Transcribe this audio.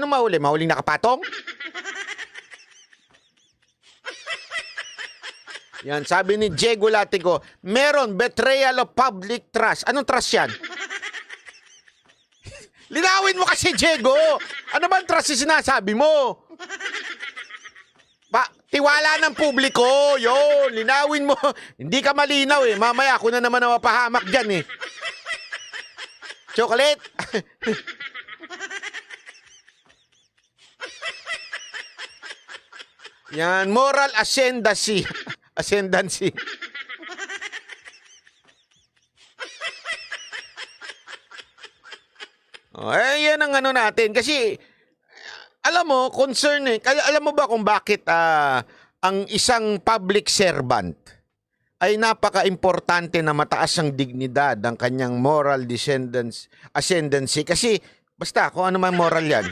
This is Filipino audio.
Paano mahuli? Mahuling nakapatong? Yan, sabi ni Diego Latigo, meron betrayal of public trust. Anong trust yan? Linawin mo kasi, Diego. Ano bang trust yung sinasabi mo? Tiwala ng publiko. Yun, linawin mo. Hindi ka malinaw eh. Mamaya ako na naman ang mapahamak dyan eh. Chocolate. Yan, moral ascendancy. Ascendancy. Yan ang ano natin. Kasi, alam mo, concern eh. Alam mo ba kung bakit ang isang public servant ay napaka-importante na mataas ang dignidad, ang kanyang moral ascendancy? Kasi, basta, kung ano man moral yan.